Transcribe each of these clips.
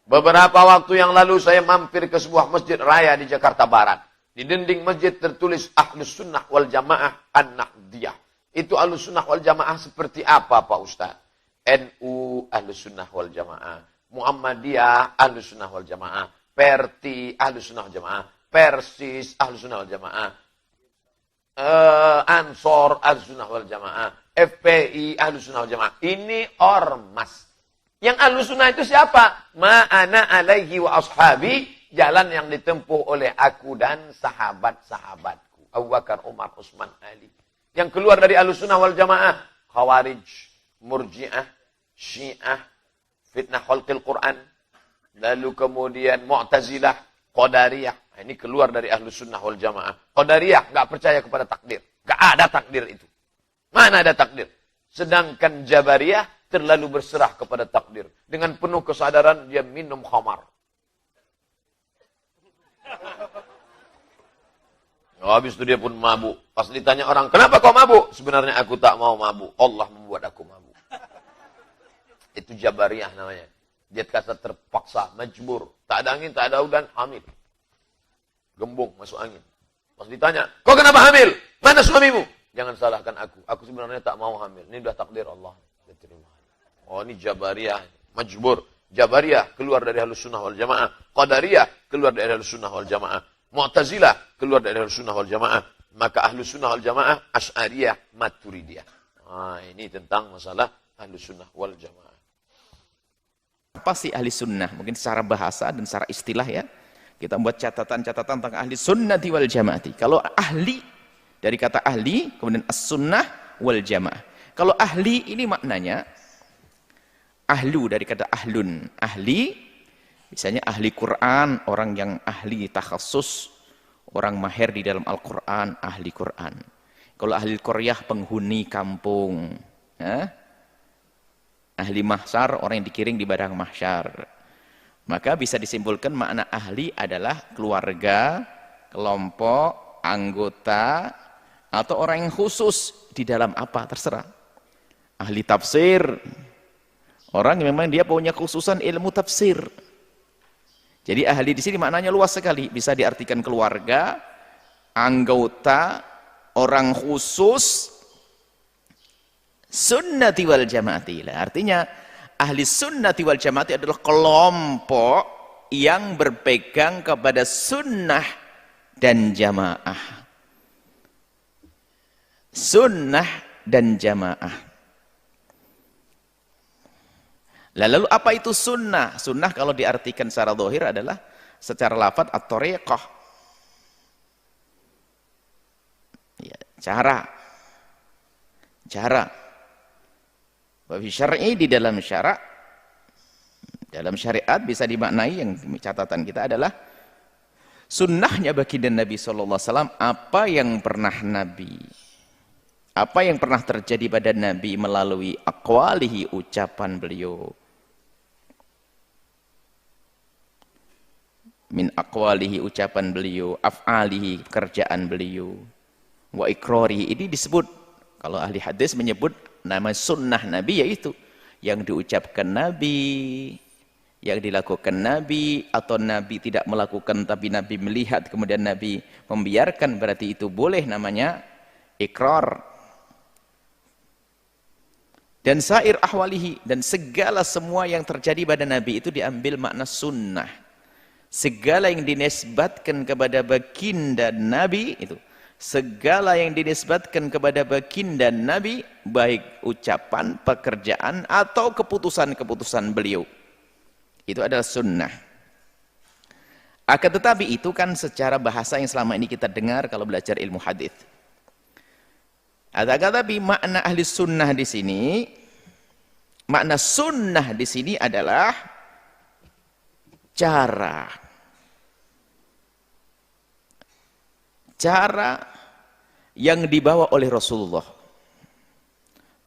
Beberapa waktu yang lalu saya mampir ke sebuah masjid raya di Jakarta Barat. Di dinding masjid tertulis Ahlus Sunnah wal Jamaah An-Nahdiyah. Itu Ahlus Sunnah wal Jamaah seperti apa Pak Ustaz? NU Ahlus Sunnah wal Jamaah, Muhammadiyah Ahlus Sunnah wal Jamaah, Perti Ahlus Sunnah wal Jamaah, Persis Ahlus Sunnah wal Jamaah, Ansor Ahlus Sunnah wal Jamaah, FPI Ahlus Sunnah wal Jamaah. Ini ormas. Yang Ahlus Sunnah itu siapa? Ma'ana alaihi wa ashabi, jalan yang ditempuh oleh aku dan sahabat-sahabatku. Abu Bakar, Umar, Utsman, Ali. Yang keluar dari Ahlus Sunnah wal Jamaah, Khawarij, Murji'ah, Syiah, fitnah khalqil Quran, lalu kemudian Mu'tazilah, Qadariyah. Nah, ini keluar dari Ahlus Sunnah wal Jamaah. Qadariyah nggak percaya kepada takdir. Nggak ada takdir itu. Mana ada takdir? Sedangkan Jabariyah terlalu berserah kepada takdir. Dengan penuh kesadaran dia minum khamar. Habis itu dia pun mabuk. Pas ditanya orang, kenapa kau mabuk? Sebenarnya aku tak mau mabuk. Allah membuat aku mabuk. Itu Jabariyah namanya. Dia kata terpaksa, majbur. Tak ada angin, tak ada hujan, hamil. Gembung, masuk angin. Pas ditanya, kau kenapa hamil? Mana suamimu? Jangan salahkan aku. Aku sebenarnya tak mau hamil. Ini sudah takdir Allah. Diterima. Oh, ini Jabariyah, majbur. Jabariyah keluar dari Ahlus Sunnah wal Jamaah. Qadariyah keluar dari Ahlus Sunnah wal Jamaah. Mu'tazilah keluar dari Ahlus Sunnah wal Jamaah. Maka Ahlus Sunnah wal Jamaah Asy'ariyah, Maturidiyah. Nah, ini tentang masalah Ahlus Sunnah wal Jamaah. Apa sih ahli sunnah? Mungkin secara bahasa dan secara istilah ya. Kita membuat catatan-catatan tentang ahli sunnati wal jamaati. Kalau ahli, dari kata ahli, kemudian as-sunnah wal jamaah. Kalau ahli ini maknanya, ahlu dari kata ahlun. Ahli, misalnya ahli Quran, orang yang ahli takhasus, orang mahir di dalam Al-Quran, ahli Quran. Kalau ahli qaryah, penghuni kampung. Ya? Ahli mahsyar, orang yang dikiring di padang mahsyar. Maka bisa disimpulkan makna ahli adalah keluarga, kelompok, anggota, atau orang yang khusus di dalam apa, terserah. Ahli tafsir, orang yang memang dia punya khususan ilmu tafsir. Jadi ahli di sini maknanya luas sekali, bisa diartikan keluarga, anggota, orang khusus, sunnati wal jamaati. Artinya ahli sunnati wal jamaati adalah kelompok yang berpegang kepada sunnah dan jamaah. Sunnah dan jamaah. Lalu apa itu sunnah? Sunnah kalau diartikan secara zahir adalah secara lafaz at-thariqah. Ya, cara. Wafi syar'i, di dalam syarak, dalam syariat bisa dimaknai, yang catatan kita adalah sunnahnya baginda Nabi SAW, apa yang pernah terjadi pada Nabi melalui aqwalihi, ucapan beliau, min aqwalihi, ucapan beliau, af'alihi, pekerjaan beliau, wa iqrarihi. Ini disebut, kalau ahli hadis menyebut nama sunnah Nabi, yaitu yang diucapkan Nabi, yang dilakukan Nabi, atau Nabi tidak melakukan tapi Nabi melihat kemudian Nabi membiarkan, berarti itu boleh namanya ikrar. Dan sair ahwalihi, dan segala semua yang terjadi pada Nabi itu diambil makna sunnah. Segala yang dinisbatkan kepada baginda Nabi itu, segala yang dinisbatkan kepada baginda Nabi, baik ucapan, pekerjaan, atau keputusan-keputusan beliau, itu adalah sunnah. Akan tetapi itu kan secara bahasa yang selama ini kita dengar kalau belajar ilmu hadis. Akan tetapi makna ahli sunnah di sini, makna sunnah di sini adalah cara yang dibawa oleh Rasulullah,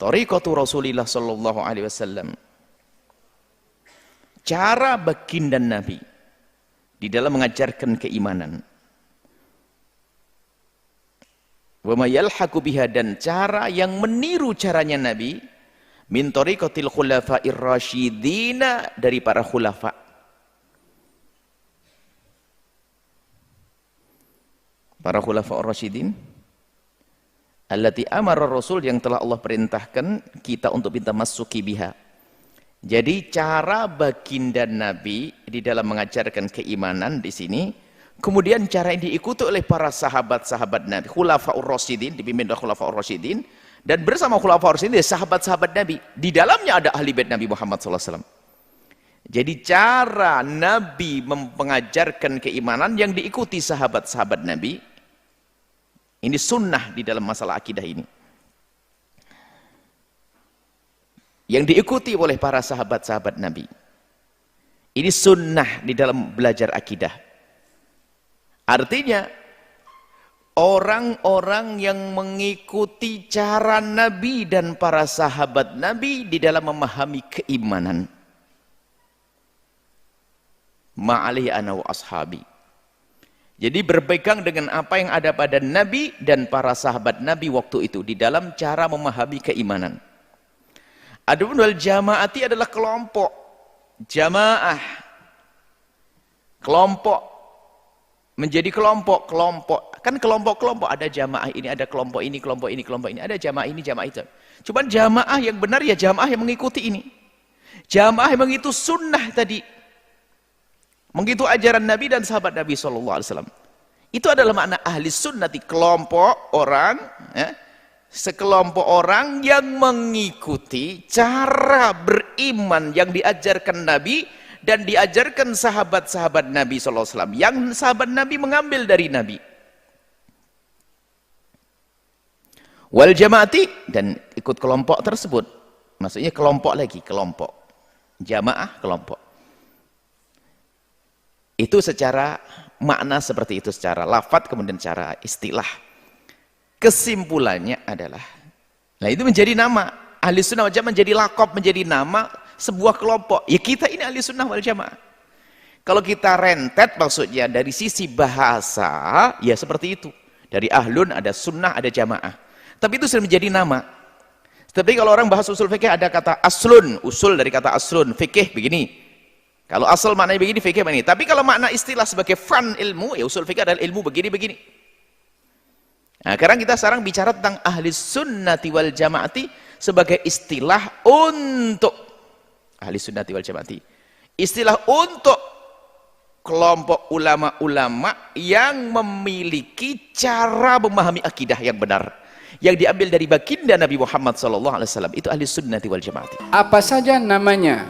thariqatu Rasulillah sallallahu alaihi wasallam, cara baginda Nabi di dalam mengajarkan keimanan. wa ma yalhaqu biha, dan cara yang meniru caranya Nabi, min tariqatil khulafa'ir rasyidina, dari para khulafa. Para khulafa'ur rasyidin allati amara Rasul, yang telah Allah perintahkan kita untuk minta masuki biha. Jadi cara baginda Nabi di dalam mengajarkan keimanan di sini, kemudian cara yang diikuti oleh para sahabat-sahabat Nabi, khulafaur rasyidin, dipimpin oleh khulafaur rasyidin, dan bersama khulafaur rasyidin sahabat-sahabat Nabi. Di dalamnya ada ahli bait Nabi Muhammad SAW. Jadi cara Nabi mengajarkan keimanan yang diikuti sahabat-sahabat Nabi, ini sunnah di dalam masalah akidah ini, yang diikuti oleh para sahabat-sahabat Nabi. Ini sunnah di dalam belajar akidah. Artinya orang-orang yang mengikuti cara Nabi dan para sahabat Nabi di dalam memahami keimanan. Ma'alaihi ana wa ashabi. Jadi berpegang dengan apa yang ada pada Nabi dan para sahabat Nabi waktu itu di dalam cara memahami keimanan. Adapun wal jamaati adalah kelompok, jamaah, kelompok, menjadi kelompok. Kan kelompok-kelompok, ada jamaah ini, ada kelompok ini, kelompok ini, kelompok ini, ada jamaah ini, jamaah itu. Cuman jamaah yang benar ya jamaah yang mengikuti ini, jamaah yang mengikuti sunnah tadi, mengikuti ajaran Nabi dan sahabat Nabi SAW. Itu adalah makna ahli sunnati, kelompok orang, ya, sekelompok orang yang mengikuti cara beriman yang diajarkan Nabi dan diajarkan sahabat-sahabat Nabi SAW, yang sahabat Nabi mengambil dari Nabi. Wal jamaati, dan ikut kelompok tersebut, maksudnya kelompok lagi, kelompok, jamaah, kelompok. Itu secara makna seperti itu, secara lafadz, kemudian secara istilah. Kesimpulannya adalah, nah itu menjadi nama ahli sunnah wal jamaah, menjadi lakob, menjadi nama sebuah kelompok. Ya kita ini ahli sunnah wal jamaah. Kalau kita rentet maksudnya dari sisi bahasa, ya seperti itu. Dari ahlun ada sunnah, ada jamaah. Tapi itu sudah menjadi nama. Tapi kalau orang bahas usul fikih ada kata aslun, usul dari kata aslun, fikih begini. Kalau asal maknanya begini, fikih begini. Tapi kalau makna istilah sebagai fan ilmu, ya usul fikih adalah ilmu begini-begini. Nah, sekarang bicara tentang ahli sunnati wal jamaati sebagai istilah untuk ahli sunnati wal jamaati. Istilah untuk kelompok ulama-ulama yang memiliki cara memahami akidah yang benar, yang diambil dari baginda Nabi Muhammad SAW. Itu ahli sunnati wal jamaati. Apa saja namanya,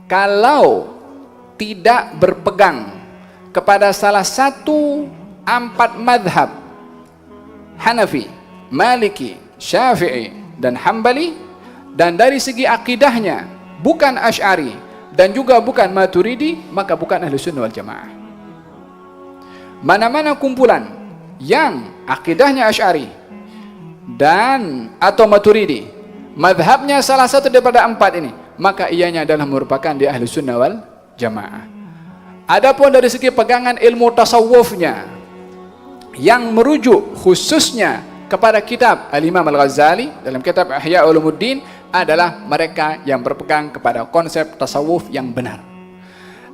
kalau tidak berpegang kepada salah satu 4 madhab, Hanafi, Maliki, Syafi'i, dan Hambali, dan dari segi akidahnya bukan Asy'ari dan juga bukan Maturidi, maka bukan ahli sunnah wal jamaah. Mana-mana kumpulan yang akidahnya Asy'ari dan atau Maturidi, madhabnya salah satu daripada 4 ini, maka ianya adalah merupakan dia ahli sunnah wal jamaah. Adapun dari segi pegangan ilmu tasawufnya yang merujuk khususnya kepada kitab Al-Imam Al-Ghazali dalam kitab Ihya Ulumuddin, adalah mereka yang berpegang kepada konsep tasawuf yang benar.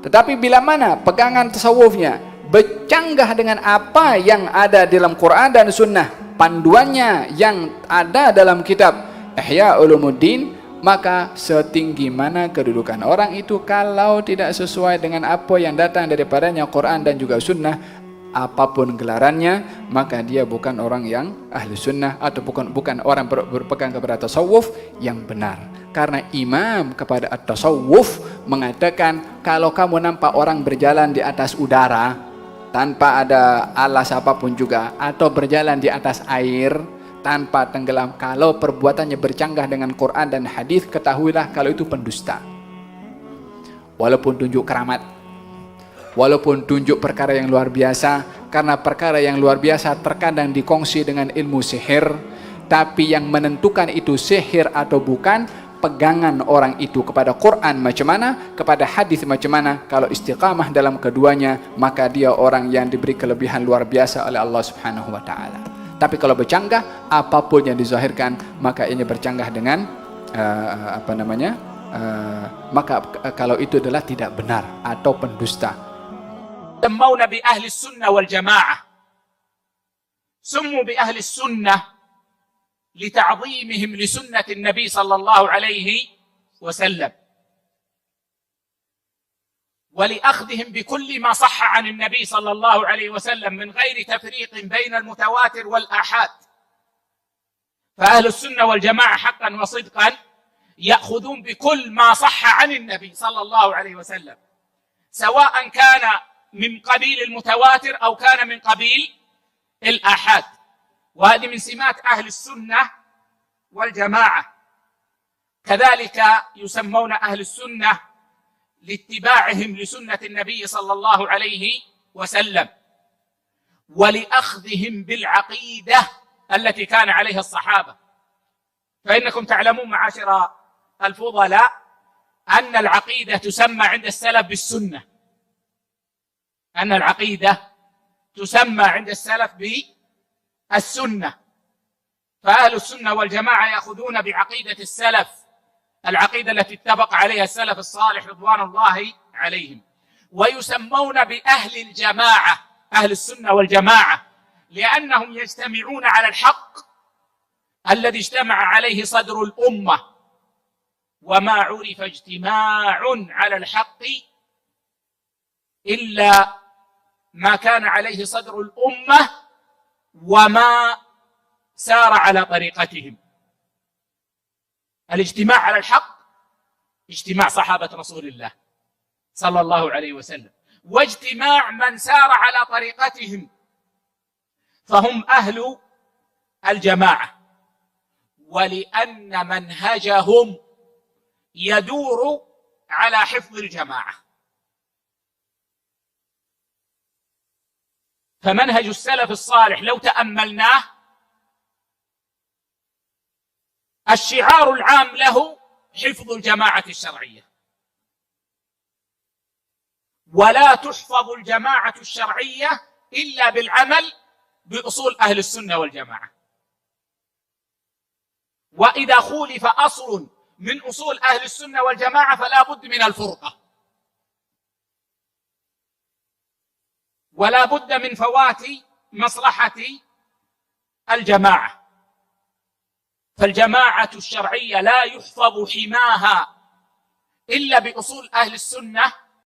Tetapi bila mana pegangan tasawufnya bercanggah dengan apa yang ada dalam Quran dan Sunnah, panduannya yang ada dalam kitab Ihya Ulumuddin, maka setinggi mana kedudukan orang itu, kalau tidak sesuai dengan apa yang datang daripadanya Quran dan juga Sunnah, apapun gelarannya, maka dia bukan orang yang ahli sunnah atau bukan orang berpegang kepada tasawuf yang benar. Karena imam kepada at-tasawuf mengatakan, kalau kamu nampak orang berjalan di atas udara tanpa ada alas apapun juga, atau berjalan di atas air tanpa tenggelam, kalau perbuatannya bercanggah dengan Quran dan hadis, ketahuilah kalau itu pendusta. Walaupun tunjuk keramat, walaupun tunjuk perkara yang luar biasa, karena perkara yang luar biasa terkadang dikongsi dengan ilmu sihir, tapi yang menentukan itu sihir atau bukan pegangan orang itu kepada Quran macam mana, kepada hadis macam mana. Kalau istiqamah dalam keduanya, maka dia orang yang diberi kelebihan luar biasa oleh Allah Subhanahu wa taala. Tapi kalau bercanggah, apapun yang dizahirkan, maka ini bercanggah dengan maka kalau itu adalah tidak benar atau pendusta. سمونا بأهل السنة والجماعة. سموا بأهل السنة لتعظيمهم لسنة النبي صلى الله عليه وسلم، ولأخذهم بكل ما صح عن النبي صلى الله عليه وسلم من غير تفريق بين المتواتر والآحاد. فأهل السنة والجماعة حقا وصدقا يأخذون بكل ما صح عن النبي صلى الله عليه وسلم، سواء كان من قبيل المتواتر أو كان من قبيل الآحاد. وهذه من سمات أهل السنة والجماعة. كذلك يسمون أهل السنة لاتباعهم لسنة النبي صلى الله عليه وسلم، ولأخذهم بالعقيدة التي كان عليها الصحابة. فإنكم تعلمون معاشر الفضلاء أن العقيدة تسمى عند السلف بالسنة، أن العقيدة تسمى عند السلف بالسنة. فأهل السنة والجماعة يأخذون بعقيدة السلف، العقيدة التي اتفق عليها السلف الصالح رضوان الله عليهم. ويسمون بأهل الجماعة، أهل السنة والجماعة، لأنهم يجتمعون على الحق الذي اجتمع عليه صدر الأمة. وما عرف اجتماع على الحق إلا ما كان عليه صدر الأمة وما سار على طريقتهم. الاجتماع على الحق اجتماع صحابة رسول الله صلى الله عليه وسلم، واجتماع من سار على طريقتهم، فهم أهل الجماعة. ولأن منهجهم يدور على حفظ الجماعة. فمنهج السلف الصالح لو تأملناه، الشعار العام له حفظ الجماعة الشرعية، ولا تحفظ الجماعة الشرعية إلا بالعمل بأصول أهل السنة والجماعة. وإذا خولف أصل من أصول أهل السنة والجماعة فلا بد من الفرقة، ولا بد من فوات مصلحة الجماعة. فالجماعة الشرعية لا يحفظ حماها إلا بأصول أهل السنة